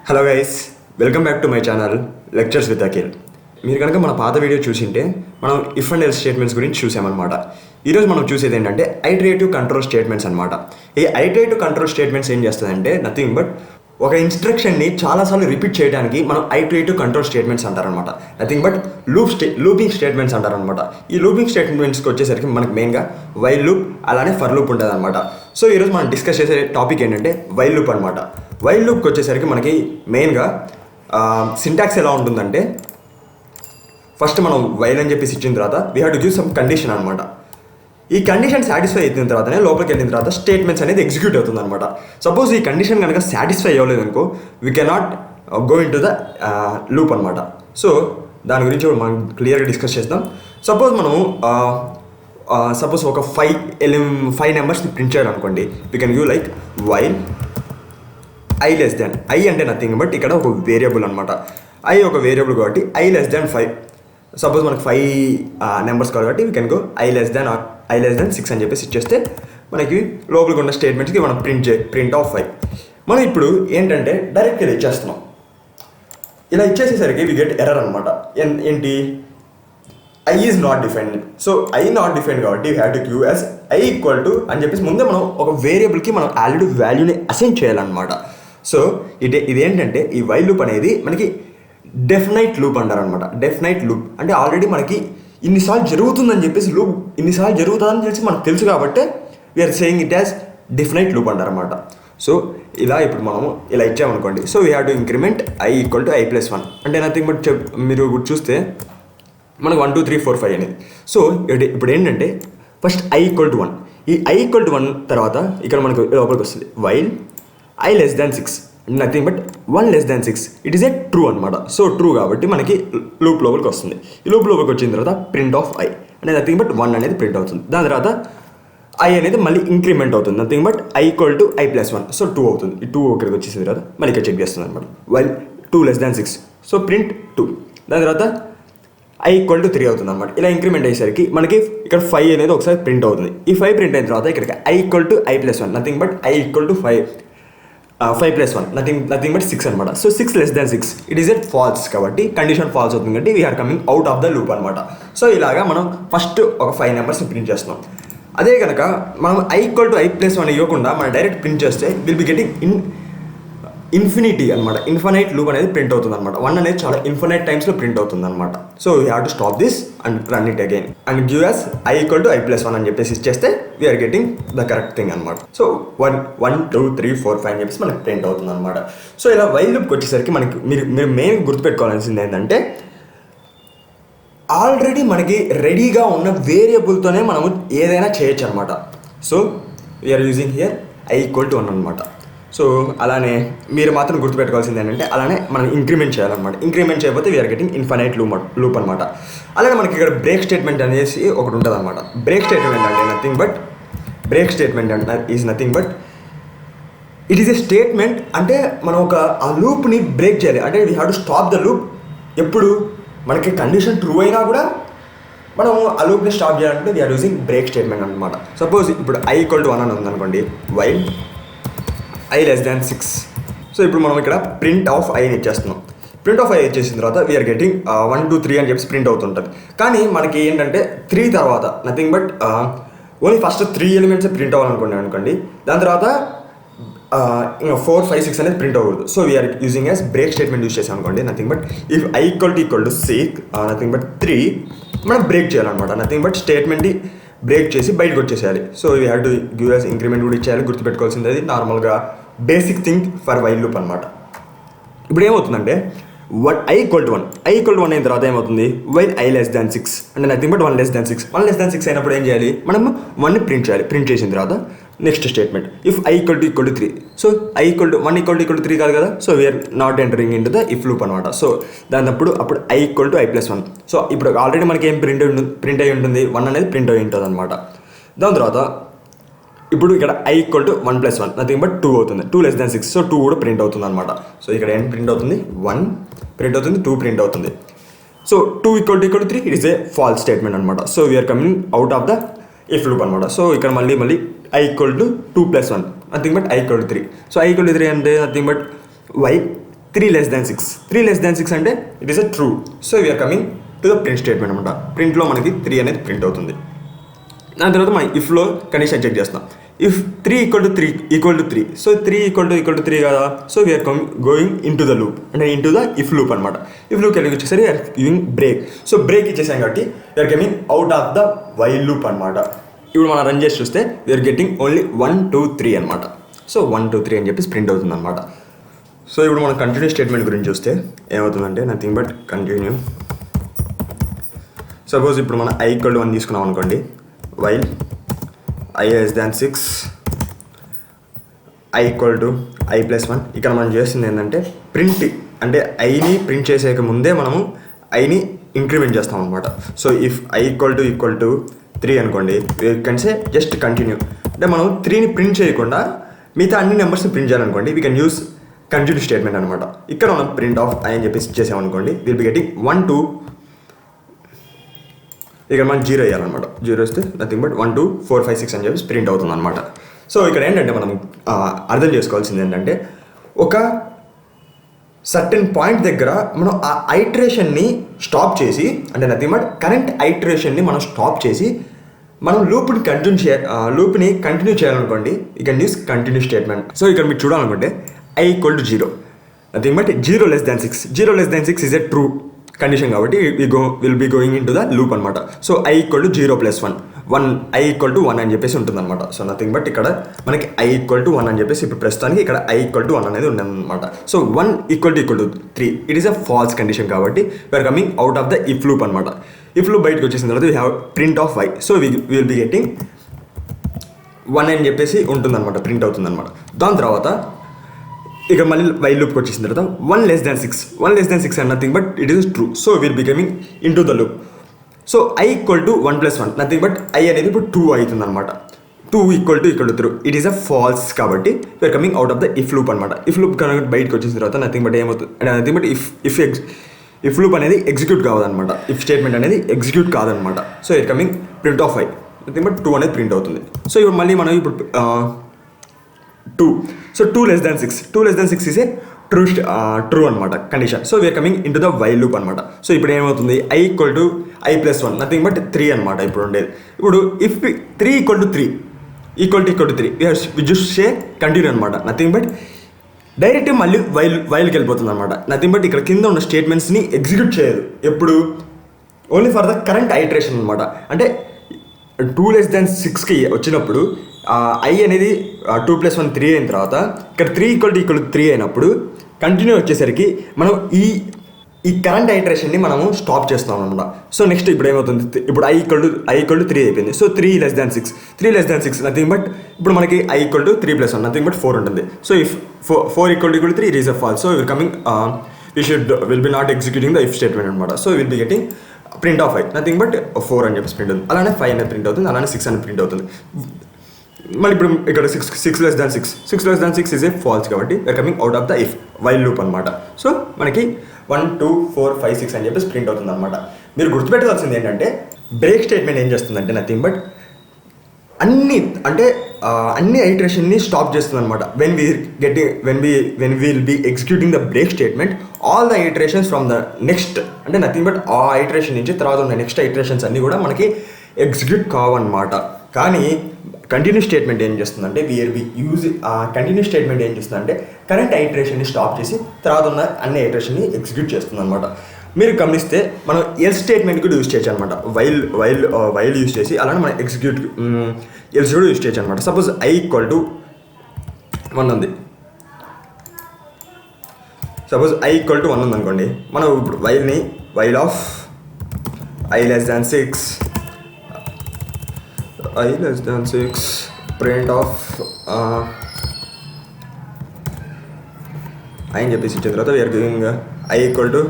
Hello guys, welcome back to my channel lectures with Akhil. మీరు కనుక మన పాత వీడియో చూసింటే మనం ఇఫ్ అండ్ ఎల్స్ స్టేట్మెంట్స్ గురించి చూసామన్నమాట. ఈరోజు మనం చూసేది ఏంటంటే ఐటరేటివ్ కంట్రోల్ స్టేట్మెంట్స్ అనమాట. ఈ ఐటరేటివ్ కంట్రోల్ స్టేట్మెంట్స్ ఏం చేస్తుందంటే నథింగ్ బట్ ఒక ఇన్స్ట్రక్షన్ని చాలాసార్లు రిపీట్ చేయడానికి మనం ఐటరేటివ్ కంట్రోల్ స్టేట్మెంట్స్ అంటారనమాట. నథింగ్ బట్ లూపింగ్ స్టేట్మెంట్స్ అంటారనమాట. ఈ లూపింగ్ స్టేట్మెంట్స్కి వచ్చేసరికి మనకి మెయిన్గా వైల్ లూప్ అలానే ఫర్ లూప్ ఉంటుంది అనమాట. సో ఈరోజు మనం డిస్కస్ చేసే టాపిక్ ఏంటంటే వైల్ లూప్ అనమాట. వైల్ లూప్కి వచ్చేసరికి మనకి మెయిన్గా సింటాక్స్ ఎలా ఉంటుందంటే ఫస్ట్ మనం వైల్ అని చెప్పేసి ఇచ్చిన తర్వాత we have to give some condition అనమాట. ఈ కండిషన్ సాటిస్ఫై అయిన తర్వాతనే లోపలికి వెళ్ళిన తర్వాత స్టేట్మెంట్స్ అనేది ఎగ్జిక్యూట్ అవుతుంది అనమాట. సపోజ్ ఈ కండిషన్ కనుక సాటిస్ఫై అవ్వలేదు అనుకో we cannot go in to the loop అనమాట. సో దాని గురించి మనం క్లియర్గా డిస్కస్ చేద్దాం. సపోజ్ మనము సపోజ్ ఒక ఫైవ్ నెంబర్స్ని ప్రింట్ చేయాలనుకోండి. We can give like while I less than I అంటే నథింగ్ బట్ ఇక్కడ ఒక వేరియబుల్ అనమాట. ఐ ఒక వేరియబుల్ కాబట్టి ఐ లెస్ దాన్ 5. సపోజ్ మనకు 5 నెంబర్స్ కాబట్టి we can go I less than 6 అని చెప్పేసి ఇచ్చేస్తే మనకి లోపలికి ఉన్న స్టేట్మెంట్స్కి మనం ప్రింట్ ఆఫ్ 5. మనం ఇప్పుడు ఏంటంటే డైరెక్ట్గా ఇలా ఇచ్చేస్తున్నాం. ఇలా ఇచ్చేసేసరికి వి గెట్ ఎర్రర్ అనమాట. ఏంటి I is not defined. So I not defined కాబట్టి you have to cue as I equal to అని చెప్పేసి ముందే మనం ఒక వేరియబుల్కి మనం ఆల్రెడీ వాల్యూని అసైన్ చేయాలన్నమాట. సో ఇదేంటంటే ఈ వైల్ లూప్ అనేది మనకి డెఫినైట్ లూప్ అంటారనమాట. డెఫినైట్ లూప్ అంటే ఆల్రెడీ మనకి ఇన్నిసార్లు జరుగుతుందని చెప్పేసి లూప్ ఇన్నిసార్లు జరుగుతుందని తెలిసి మనకు తెలుసు కాబట్టి we are saying it as definite loop అంటారనమాట. సో ఇలా ఇప్పుడు మనము ఇలా ఇచ్చామనుకోండి. So we have to increment I equal to I+1 అంటే నథింగ్ బట్ మీరు చూస్తే మనకు 1 2 3 4 5 అనేది. సో ఇప్పుడు ఏంటంటే ఫస్ట్ I ఈక్వల్ టు 1. ఈ I ఈక్వల్ టు 1 తర్వాత ఇక్కడ మనకు లోపలికి వస్తుంది while I less than 6 nothing but 1 less than 6 it is A true అనమాట. సో ట్రూ కాబట్టి మనకి లూప్ లోపలికి వస్తుంది. ఈ లూప్ లోపలికి వచ్చిన తర్వాత ప్రింట్ ఆఫ్ I అనేది నథింగ్ బట్ 1 అనేది ప్రింట్ అవుతుంది. దాని తర్వాత I అనేది మళ్ళీ ఇంక్రిమెంట్ అవుతుంది. Nothing but I equal to I+1 so 2 అవుతుంది. ఈ 2 ఇక్కడికి వచ్చేసిన తర్వాత మళ్ళీ ఇక్కడ చెక్ చేస్తుంది అనమాట. While 2 less than 6 so print 2. దాని తర్వాత I ఈక్వల్ టు 3 అవుతుంది అనమాట. ఇలా ఇంక్రిమెంట్ అయ్యేసరికి మనకి ఇక్కడ 5 అనేది ఒకసారి ప్రింట్ అవుతుంది. ఈ 5 ప్రింట్ అయిన తర్వాత ఇక్కడికి I equal to I+1 nothing but I equal to 5+1 nothing but 6 అనమాట. So 6 less than 6 it is at false కాబట్టి కండిషన్ ఫాల్స్ అవుతుంది కాబట్టి we are coming out of the loop అనమాట. సో ఇలాగా మనం ఫస్ట్ ఒక 5 నెంబర్స్ని ప్రింట్ చేస్తున్నాం. అదే కనుక మనం I ఈక్వల్ టు I+1 ఇవ్వకుండా మనం డైరెక్ట్ ప్రింట్ చేస్తే విల్ బి గెటింగ్ ఇన్ఫినిటీ అనమాట. ఇన్ఫినైట్ లూప్ అనేది ప్రింట్ అవుతుంది అనమాట. 1 అనేది చాలా ఇన్ఫినైట్ టైమ్స్లో ప్రింట్ అవుతుంది అనమాట. So we have to stop this and run it again and give as I equal to I+1 అని చెప్పేసి ఇచ్చేస్తే we are getting the correct thing అనమాట. సో 1 2 3 4 5 అని చెప్పేసి మనకి ప్రింట్ అవుతుంది అనమాట. సో ఇలా వైల్ లూప్కి వచ్చేసరికి మనకి మీరు మెయిన్ గుర్తుపెట్టుకోవాల్సింది ఏంటంటే ఆల్రెడీ మనకి రెడీగా ఉన్న వేరియబుల్తోనే మనము ఏదైనా చేయొచ్చు అనమాట. So we are using here I equal to 1 అనమాట. సో అలానే మీరు మాత్రం గుర్తుపెట్టుకోవాల్సింది ఏంటంటే అలానే మనం ఇంక్రిమెంట్ చేయాలన్నమాట. ఇంక్రిమెంట్ చేయకపోతే వీఆర్ గెటింగ్ ఇన్ఫైనైట్ లూప్ అనమాట. అలానే మనకి ఇక్కడ బ్రేక్ స్టేట్మెంట్ అనేసి ఒకటి ఉంటుంది అనమాట. బ్రేక్ స్టేట్మెంట్ అంటే nothing but is nothing but it is a statement. అంటే మనం ఆ లూప్ని బ్రేక్ చేయాలి. అంటే we have to stop the loop. ఎప్పుడు మనకి కండిషన్ ట్రూ అయినా కూడా మనం ఆ లూప్ని స్టాప్ చేయాలంటే వీఆర్ యూజింగ్ బ్రేక్ స్టేట్మెంట్ అనమాట. సపోజ్ ఇప్పుడు I ఈక్వల్ టు 1 అని ఉందనుకోండి. While I less than 6 so ఇప్పుడు మనం ఇక్కడ ప్రింట్ ఆఫ్ ఐని ఇచ్చేస్తున్నాం. ప్రింట్ ఆఫ్ ఐ ఇచ్చేసిన తర్వాత వీఆర్ గెటింగ్ 1 2 3 అని చెప్పి ప్రింట్ అవుతుంటుంది. కానీ మనకి ఏంటంటే 3 తర్వాత nothing but only first 3 elements print అవ్వాలనుకోండి. దాని తర్వాత 4 5 6 అనేది ప్రింట్ అవ్వకూడదు. So we are using as break statement use చేసాం అనుకోండి. Nothing but if I equal to 6 nothing but 3 మనం బ్రేక్ చేయాలన్నమాట. నథింగ్ బట్ స్టేట్మెంట్ని బ్రేక్ చేసి బయటకు వచ్చేసేయాలి. So we have to give as increment కూడా ఇచ్చేయాలి. గుర్తుపెట్టుకోవాల్సింది అది నార్మల్గా basic thing for while loop అనమాట. ఇప్పుడు ఏమవుతుందంటే I ఈక్వల్ టు 1 అయిన తర్వాత ఏమవుతుంది వైల్ I లెస్ దాన్ 6 అంటే నథింగ్ బట్ 1 లెస్ దాన్ 6 అయినప్పుడు ఏం చేయాలి మనం 1ని ప్రింట్ చేయాలి. ప్రింట్ చేసిన తర్వాత next statement if I equal to 3 so I equal to 1 equal to 3 కాదు కదా. So we are not entering into the if loop అనమాట. సో అప్పుడు I equal to I+1 so ఇప్పుడు ఆల్రెడీ మనకి ఏం ప్రింట్ అయి ఉంటుంది 1 అనేది ప్రింట్ అయి ఉంటుంది అనమాట. దాని తర్వాత ఇప్పుడు ఇక్కడ I equal to 1+1 nothing but 2 అవుతుంది. 2 లెస్ దాన్ 6 సో 2 కూడా ప్రింట్ అవుతుంది అనమాట. సో ఇక్కడ ఏం ప్రింట్ అవుతుంది 1 ప్రింట్ అవుతుంది 2 ప్రింట్ అవుతుంది. So 2 equal to 3 it is a false statement అనమాట. So we are coming out of the if loop అనమాట. సో ఇక్కడ మళ్ళీ I equal to 2+1 nothing but I equal to 3 so I equal to 3 అంటే nothing but y 3 less than 6. 3 less than 6 అంటే it is a true. So we are coming to the print statement అనమాట. ప్రింట్లో మనకి 3 అనేది print అవుతుంది. దాని తర్వాత మనం ఇఫ్లో కండిషన్ చెక్ చేస్తాం. If 3 equal to 3, so 3 equal to 3 కదా, so we are going into the loop, అంటే into the if loop అనమాట. ఇఫ్ లూప్ వెళ్ళి వచ్చేసరికి we are giving break. So break ఇచ్చేసాం కాబట్టి we are coming out of the while loop అనమాట. ఇప్పుడు మనం రన్ చేసి చూస్తే వీఆర్ గెట్టింగ్ ఓన్లీ 1 2 3 అనమాట. సో 1 2 3 అని చెప్పి ప్రింట్ అవుతుంది అనమాట. సో ఇప్పుడు మనం కంటిన్యూ స్టేట్మెంట్ గురించి చూస్తే ఏమవుతుందంటే నథింగ్ బట్ కంటిన్యూ. సపోజ్ ఇప్పుడు మనం I ఈక్వల్ టు 1 తీసుకున్నాం అనుకోండి. While I less than 6, I equal to I plus 1. ఇక్కడ మనం చేస్తుంది ఏంటంటే ప్రింట్, అంటే ఐని ప్రింట్ చేసేక ముందే మనము ఐని ఇంక్రిమెంట్ చేస్తాం అనమాట. So if I equal to 3 అనుకోండి, you can say just continue. అంటే మనం 3ని ప్రింట్ చేయకుండా మిగతా అన్ని నెంబర్స్ని ప్రింట్ చేయాలనుకోండి, we can use continue statement అనమాట. ఇక్కడ మనం ప్రింట్ ఆఫ్ I అని చెప్పేసి చేసామనుకోండి, విల్ బి గెటింగ్ 1 2. ఇక్కడ మనం 0 వేయాలన్నమాట. 0 వస్తే నథింగ్ బట్ 1 2 4 5 6 అని చెప్పి ప్రింట్ అవుతుంది అనమాట. సో ఇక్కడ ఏంటంటే మనం అర్థం చేసుకోవాల్సింది ఏంటంటే, ఒక సర్టెన్ పాయింట్ దగ్గర మనం ఆ ఐటరేషన్ని స్టాప్ చేసి, అంటే నథింగ్ బట్ కరెంట్ ఐటరేషన్ని మనం స్టాప్ చేసి మనం లూప్ని కంటిన్యూ చేయాలనుకోండి, you can use continue statement. So ఇక్కడ మీరు చూడాలనుకుంటే I equal to 0, nothing but 0 less than 6. 0 less than 6 is a true condition కాబట్టి will be going into the loop అనమాట. So I equal to 0 plus 1 I equal to 1 అని చెప్పేసి ఉంటుంది అనమాట. So nothing but ఇక్కడ మనకి I equal to 1 అని చెప్పేసి ఇప్పుడు ప్రస్తుతానికి ఇక్కడ I ఈక్వల్ టు 1 అనేది ఉండదన్నమాట. So 1 equal to 3, it is a false condition కాబట్టి we are coming out of the if loop అనమాట. ఇఫ్ లూప్ బయటకు వచ్చేసిన తర్వాత we have print of Y. So will be getting 1 అని చెప్పేసి ఉంటుందన్నమాట, ప్రింట్ అవుతుందన్నమాట. దాని తర్వాత ఇక మళ్ళీ వైల్ లూప్కి వచ్చేసిన తర్వాత 1 less than 6 and nothing but it is true. So will becoming into the loop. So I equal to 1 plus 1, nothing but I అనేది ఇప్పుడు 2 అవుతుంది అనమాట. 2 equal to 3, it is a false కాబట్టి we are coming out of the if loop అనమాట. If loop కనుక బయటకు వచ్చిన తర్వాత నథింగ్ బట్ ఏమవుతుంది, నథింగ్ బట్ ఇఫ్ లూప్ అనేది ఎగ్జిక్యూట్ కావదనమాట. ఇఫ్ స్టేట్మెంట్ అనేది ఎగ్జిక్యూట్ కాదనమాట. So it coming print of I, nothing but 2 అనేది ప్రింట్ అవుతుంది. సో ఇప్పుడు మళ్ళీ మనం ఇప్పుడు 2. So 2 less than 6 is a true అనమాట condition. So we are coming into the while loop అనమాట. సో ఇప్పుడు ఏమవుతుంది, I equal to I plus 1, nothing but 3 అనమాట ఇప్పుడు ఉండేది. ఇప్పుడు if 3 equal to 3 we just say continue అనమాట. నథింగ్ బట్ డైరెక్ట్ మళ్ళీ వైల్కి వెళ్ళిపోతుంది అనమాట. నథింగ్ బట్ ఇక్కడ కింద ఉన్న స్టేట్మెంట్స్ని ఎగ్జిక్యూట్ చేయదు ఎప్పుడు, only for the current iteration అనమాట. అంటే 2 less than 6కి వచ్చినప్పుడు I అనేది 2 ప్లస్ 1 3 అయిన తర్వాత ఇక్కడ 3 ఈక్వల్ టు 3 అయినప్పుడు కంటిన్యూ వచ్చేసరికి మనం ఈ కరెంట్ ఐటరేషన్ని మనము స్టాప్ చేస్తాం అనమాట. సో నెక్స్ట్ ఇప్పుడు ఏమవుతుంది, ఇప్పుడు I ఈక్వల్ టు 3 అయిపోయింది. So 3 less than 6 nothing but ఇప్పుడు మనకి I equal to 3 plus 1, nothing but 4 ఉంటుంది. So if 4 equal to 3 it is a false. So will be not executing the if statement అనమాట. So will be getting print of I, nothing but 4 అని చెప్పి print అవుతుంది. అలానే 5 అనేది print అవుతుంది, అలానే 6 అని ప్రింట్ అవుతుంది. మళ్ళీ ఇప్పుడు ఇక్కడ 6 less than 6 is a false కాబట్టి we are coming out of the if while loop అనమాట. సో మనకి 1 2 4 5 6 అని చెప్పేసి ప్రింట్ అవుతుంది అనమాట. మీరు గుర్తుపెట్టుకోవాల్సింది ఏంటంటే, బ్రేక్ స్టేట్మెంట్ ఏం చేస్తుందంటే నథింగ్ బట్ అన్ని ఐటరేషన్ని స్టాప్ చేస్తుంది అనమాట. When will be executing the break statement, all the iterations from the next, అంటే నథింగ్ బట్ ఆ ఐటరేషన్ నుంచి తర్వాత ఉన్న నెక్స్ట్ ఐటరేషన్స్ అన్నీ కూడా మనకి ఎగ్జిక్యూట్ కావన్నమాట. కానీ కంటిన్యూ స్టేట్మెంట్ ఏం చేస్తుందంటే కంటిన్యూ స్టేట్మెంట్ ఏం చేస్తుందంటే కరెంట్ ఐటరేషన్ని స్టాప్ చేసి తర్వాత ఉన్న అన్ని ఐటరేషన్ని ఎగ్జిక్యూట్ చేస్తుంది అనమాట. మీరు గమనిస్తే మనం ఎల్ స్టేట్మెంట్ కూడా యూజ్ చేయొచ్చు అనమాట. వైల్ యూజ్ చేసి అలానే మనం ఎగ్జిక్యూట్ ఎల్స్ కూడా యూజ్ చేయొచ్చు అనమాట. సపోజ్ I ఈక్వల్ టు 1 ఉంది. సపోజ్ I ఈక్వల్ టు 1 ఉంది అనుకోండి, మనం ఇప్పుడు while of I less than 6 print of I అని చెప్పేసి ఇచ్చిన తర్వాత we are giving I equal to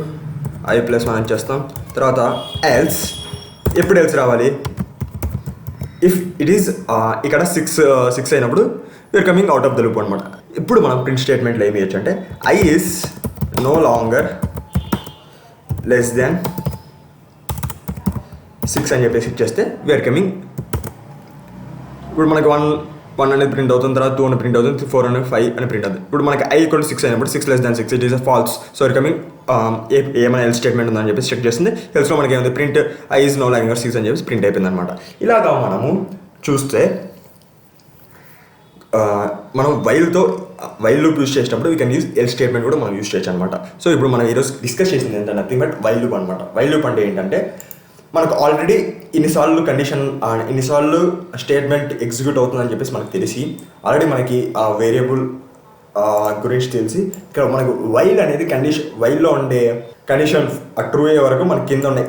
I plus 1 అని చేస్తాం. తర్వాత ఎల్స్, ఎప్పుడు ఎల్స్ రావాలి, ఇఫ్ ఇట్ ఈస్ ఇక్కడ 6 అయినప్పుడు we are coming out of the loop అనమాట. ఇప్పుడు మనం ప్రింట్ స్టేట్మెంట్లో ఏమి చేయొచ్చు అంటే I is no longer less than 6 అని చెప్పేసి ఇచ్చేస్తే వీఆర్ కమింగ్. ఇప్పుడు మనకి 1 అనేది ప్రింట్ అవుతుంది, తర్వాత 2 అని ప్రింట్ అవుతుంది, 4 అని 5 అని ప్రింట్ అవుతుంది. ఇప్పుడు మనకి I = 6 అయినప్పుడు 6 less than 6 it is false. So coming ఏమైనా ఎల్ స్టేట్మెంట్ ఉందని చెప్పేసి చెక్ చేస్తుంది. ఎల్స్లో మనకి ఏముంది, print I is no longer 6 అని చెప్పేసి ప్రింట్ అయిపోయింది అనమాట. ఇలాగా మనము చూస్తే మనం వైల్ లూప్ యూస్ చేసేటప్పుడు we can use L statement కూడా మనం యూస్ చేయొచ్చు అనమాట. సో ఇప్పుడు మనం ఈరోజు డిస్కస్ చేసింది ఏంటంటే నథింగ్ బట్ వైల్ లూప్ అనమాట. వైల్ లూప్ అంటే ఏంటంటే మనకు ఆల్రెడీ ఇన్నిసార్లు స్టేట్మెంట్ ఎగ్జిక్యూట్ అవుతుందని చెప్పేసి మనకు తెలిసి ఆల్రెడీ మనకి ఆ వేరియబుల్ గురించి తెలిసి ఇక్కడ మనకు వైల్ అనేది వైల్లో ఉండే కండిషన్ ట్రూ అయ్యే వరకు మనకి కింద ఉండే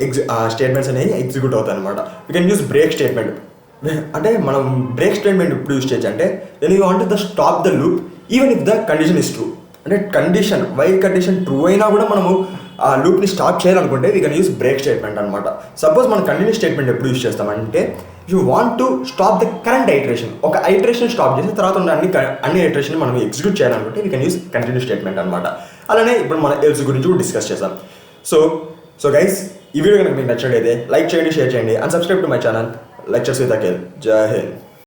స్టేట్మెంట్స్ అనేవి ఎగ్జిక్యూట్ అవుతాయి అనమాట. We can use break statement. అంటే మనం బ్రేక్ స్టేట్మెంట్ ఇప్పుడు యూస్ చేయొచ్చు అంటే then you want the stop the loop even if the condition is true. అంటే వైల్ కండిషన్ ట్రూ అయినా కూడా మనము ఆ లూప్ని స్టాప్ చేయాలనుకుంటే we can use break statement అనమాట. సపోజ్ మనం కంటిన్యూస్ స్టేట్మెంట్ ఎప్పుడు యూస్ చేస్తామంటే you want to stop the current iteration. ఒక ఐటరేషన్ స్టాప్ చేసి తర్వాత ఉన్న అన్ని ఐటరేషన్ మనం ఎగ్జిక్యూట్ చేయాలనుకుంటే we can use continuous statement అనమాట. అలానే ఇప్పుడు మన ఎల్స్ గురించి కూడా డిస్కస్ చేస్తాం. సో గైస్, ఈ వీడియో కనుక మీకు నచ్చినట్లయితే లైక్ చేయండి, షేర్ చేయండి and subscribe to my channel lectures with Akhil. జై హింద్.